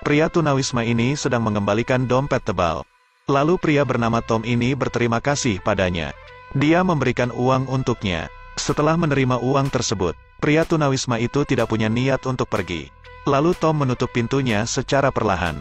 Pria tunawisma ini sedang mengembalikan dompet tebal. Lalu pria bernama Tom ini berterima kasih padanya. Dia memberikan uang untuknya. Setelah menerima uang tersebut, pria tunawisma itu tidak punya niat untuk pergi. Lalu Tom menutup pintunya secara perlahan.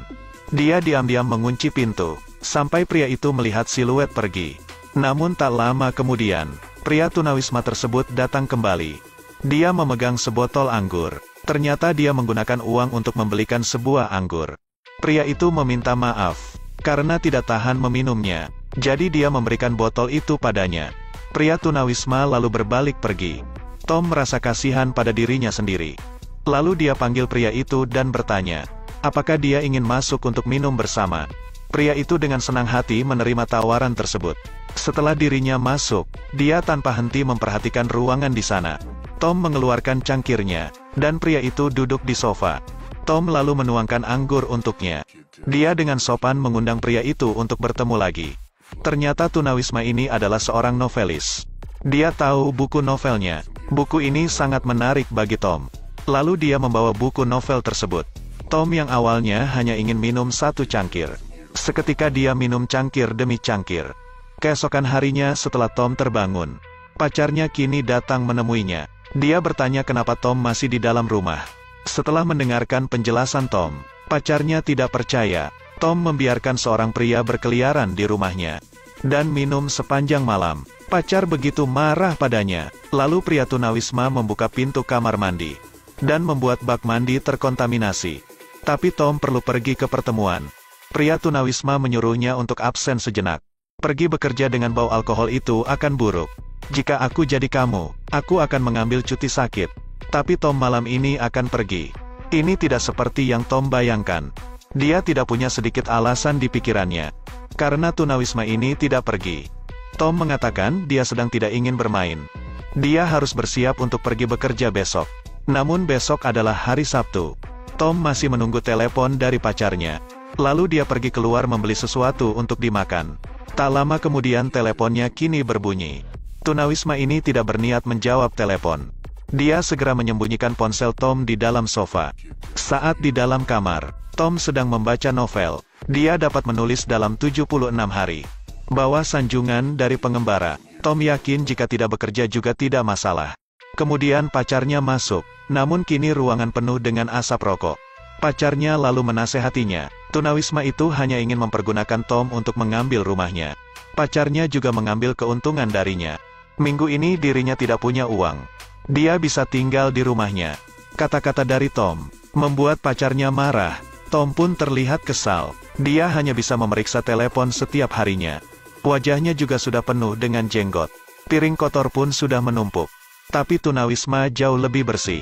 Dia diam-diam mengunci pintu, sampai pria itu melihat siluet pergi. Namun tak lama kemudian, pria tunawisma tersebut datang kembali. Dia memegang sebotol anggur. Ternyata dia menggunakan uang untuk membelikan sebuah anggur. Pria itu meminta maaf karena tidak tahan meminumnya. Jadi dia memberikan botol itu padanya. Pria tunawisma lalu berbalik pergi. Tom merasa kasihan pada dirinya sendiri. Lalu dia panggil pria itu dan bertanya, apakah dia ingin masuk untuk minum bersama. Pria itu dengan senang hati menerima tawaran tersebut. Setelah dirinya masuk, dia tanpa henti memperhatikan ruangan di sana. Tom mengeluarkan cangkirnya, dan pria itu duduk di sofa. Tom lalu menuangkan anggur untuknya. Dia dengan sopan mengundang pria itu untuk bertemu lagi. Ternyata tunawisma ini adalah seorang novelis. Dia tahu buku novelnya. Buku ini sangat menarik bagi Tom. Lalu dia membawa buku novel tersebut. Tom yang awalnya hanya ingin minum satu cangkir. Seketika dia minum cangkir demi cangkir. Keesokan harinya setelah Tom terbangun, pacarnya kini datang menemuinya. Dia bertanya kenapa Tom masih di dalam rumah. Setelah mendengarkan penjelasan Tom, pacarnya tidak percaya. Tom membiarkan seorang pria berkeliaran di rumahnya dan minum sepanjang malam. Pacar begitu marah padanya. Lalu pria tunawisma membuka pintu kamar mandi dan membuat bak mandi terkontaminasi. Tapi Tom perlu pergi ke pertemuan. Pria tunawisma menyuruhnya untuk absen sejenak. Pergi bekerja dengan bau alkohol itu akan buruk. Jika aku jadi kamu, aku akan mengambil cuti sakit. Tapi Tom malam ini akan pergi. Ini tidak seperti yang Tom bayangkan. Dia tidak punya sedikit alasan di pikirannya. Karena tunawisma ini tidak pergi. Tom mengatakan dia sedang tidak ingin bermain. Dia harus bersiap untuk pergi bekerja besok. Namun besok adalah hari Sabtu. Tom masih menunggu telepon dari pacarnya. Lalu dia pergi keluar membeli sesuatu untuk dimakan. Tak lama kemudian teleponnya kini berbunyi. Tunawisma ini tidak berniat menjawab telepon. Dia segera menyembunyikan ponsel Tom di dalam sofa. Saat di dalam kamar, Tom sedang membaca novel. Dia dapat menulis dalam 76 hari. Bawa sanjungan dari pengembara. Tom yakin jika tidak bekerja juga tidak masalah. Kemudian pacarnya masuk, namun kini ruangan penuh dengan asap rokok. Pacarnya lalu menasehatinya. Tunawisma itu hanya ingin mempergunakan Tom untuk mengambil rumahnya. Pacarnya juga mengambil keuntungan darinya. Minggu ini dirinya tidak punya uang. Dia bisa tinggal di rumahnya. Kata-kata dari Tom membuat pacarnya marah. Tom pun terlihat kesal. Dia hanya bisa memeriksa telepon setiap harinya. Wajahnya juga sudah penuh dengan jenggot. Piring kotor pun sudah menumpuk. Tapi tunawisma jauh lebih bersih.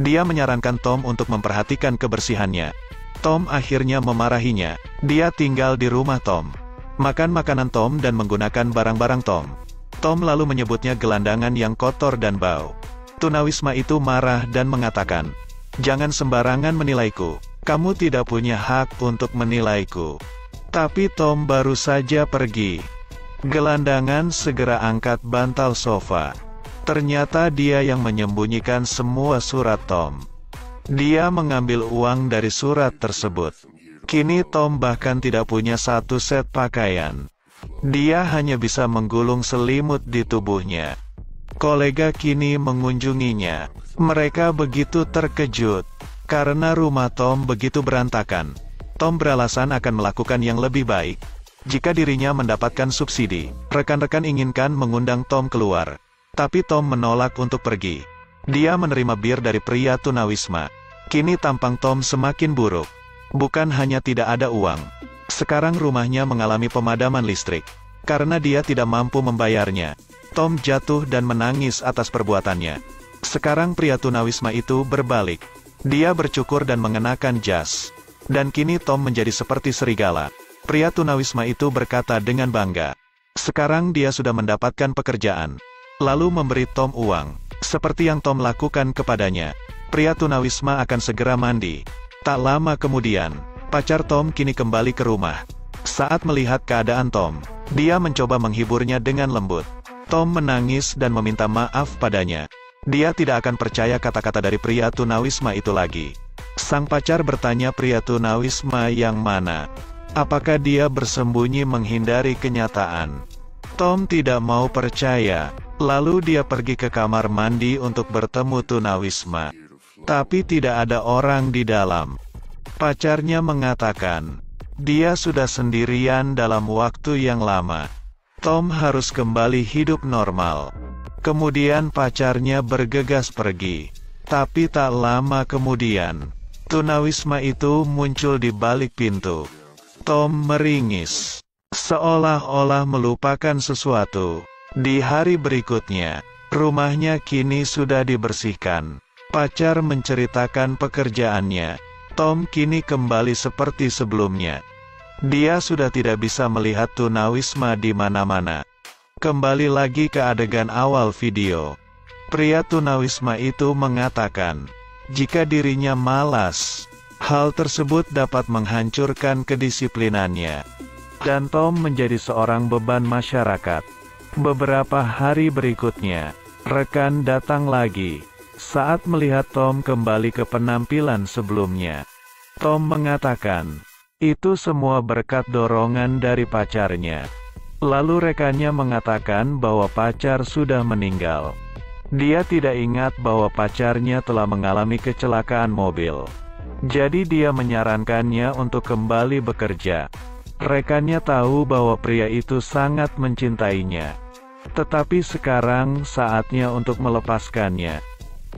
Dia menyarankan Tom untuk memperhatikan kebersihannya. Tom akhirnya memarahinya. Dia tinggal di rumah Tom, makan makanan Tom dan menggunakan barang-barang Tom. Tom lalu menyebutnya gelandangan yang kotor dan bau. Tunawisma itu marah dan mengatakan, "Jangan sembarangan menilaiku. Kamu tidak punya hak untuk menilaiku." Tapi Tom baru saja pergi. Gelandangan segera angkat bantal sofa. Ternyata dia yang menyembunyikan semua surat Tom. Dia mengambil uang dari surat tersebut. Kini Tom bahkan tidak punya satu set pakaian. Dia hanya bisa menggulung selimut di tubuhnya. Kolega kini mengunjunginya. Mereka begitu terkejut karena rumah Tom begitu berantakan. Tom beralasan akan melakukan yang lebih baik. Jika dirinya mendapatkan subsidi, rekan-rekan inginkan mengundang Tom keluar. Tapi Tom menolak untuk pergi. Dia menerima bir dari pria tunawisma. Kini tampang Tom semakin buruk. Bukan hanya tidak ada uang. Sekarang rumahnya mengalami pemadaman listrik. Karena dia tidak mampu membayarnya. Tom jatuh dan menangis atas perbuatannya. Sekarang pria tunawisma itu berbalik. Dia bercukur dan mengenakan jas. Dan kini Tom menjadi seperti serigala. Pria tunawisma itu berkata dengan bangga. Sekarang dia sudah mendapatkan pekerjaan. Lalu memberi Tom uang. Seperti yang Tom lakukan kepadanya. Pria tunawisma akan segera mandi. Tak lama kemudian, pacar Tom kini kembali ke rumah. Saat melihat keadaan Tom, dia mencoba menghiburnya dengan lembut. Tom menangis dan meminta maaf padanya. Dia tidak akan percaya kata-kata dari pria tunawisma itu lagi. Sang pacar bertanya pria tunawisma yang mana. Apakah dia bersembunyi menghindari kenyataan? Tom tidak mau percaya, lalu dia pergi ke kamar mandi untuk bertemu tunawisma. Tapi tidak ada orang di dalam. Pacarnya mengatakan, dia sudah sendirian dalam waktu yang lama. Tom harus kembali hidup normal. Kemudian pacarnya bergegas pergi. Tapi tak lama kemudian, tunawisma itu muncul di balik pintu. Tom meringis, seolah-olah melupakan sesuatu. Di hari berikutnya, rumahnya kini sudah dibersihkan. Pacar menceritakan pekerjaannya. Tom kini kembali seperti sebelumnya. Dia sudah tidak bisa melihat tunawisma di mana-mana. Kembali lagi ke adegan awal video. Pria tunawisma itu mengatakan, jika dirinya malas, hal tersebut dapat menghancurkan kedisiplinannya. Dan Tom menjadi seorang beban masyarakat. Beberapa hari berikutnya, rekan datang lagi. Saat melihat Tom kembali ke penampilan sebelumnya, Tom mengatakan, itu semua berkat dorongan dari pacarnya. Lalu rekannya mengatakan bahwa pacar sudah meninggal. Dia tidak ingat bahwa pacarnya telah mengalami kecelakaan mobil. Jadi dia menyarankannya untuk kembali bekerja. Rekannya tahu bahwa pria itu sangat mencintainya. Tetapi sekarang saatnya untuk melepaskannya.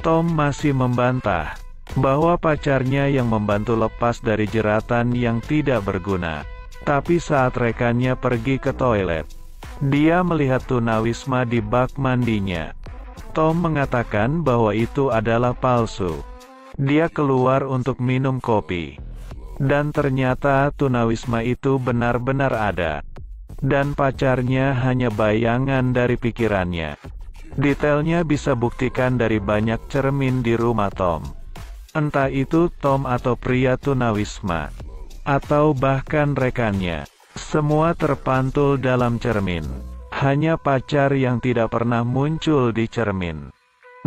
Tom masih membantah bahwa pacarnya yang membantu lepas dari jeratan yang tidak berguna. Tapi saat rekannya pergi ke toilet, dia melihat tunawisma di bak mandinya. Tom mengatakan bahwa itu adalah palsu. Dia keluar untuk minum kopi. Dan ternyata tunawisma itu benar-benar ada. Dan pacarnya hanya bayangan dari pikirannya. Detailnya bisa buktikan dari banyak cermin di rumah Tom. Entah itu Tom atau pria tunawisma, atau bahkan rekannya, semua terpantul dalam cermin. Hanya pacar yang tidak pernah muncul di cermin.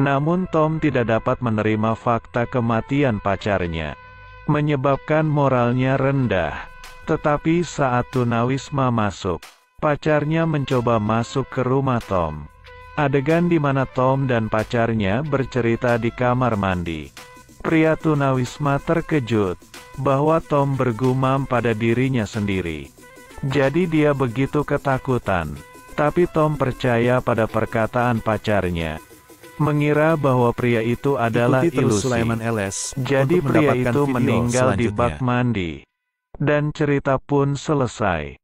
Namun Tom tidak dapat menerima fakta kematian pacarnya, menyebabkan moralnya rendah. Tetapi saat tunawisma masuk, pacarnya mencoba masuk ke rumah Tom. Adegan di mana Tom dan pacarnya bercerita di kamar mandi. Pria tunawisma terkejut bahwa Tom bergumam pada dirinya sendiri. Jadi dia begitu ketakutan. Tapi Tom percaya pada perkataan pacarnya, mengira bahwa pria itu adalah ilusi. Jadi pria itu meninggal di bak mandi. Dan cerita pun selesai.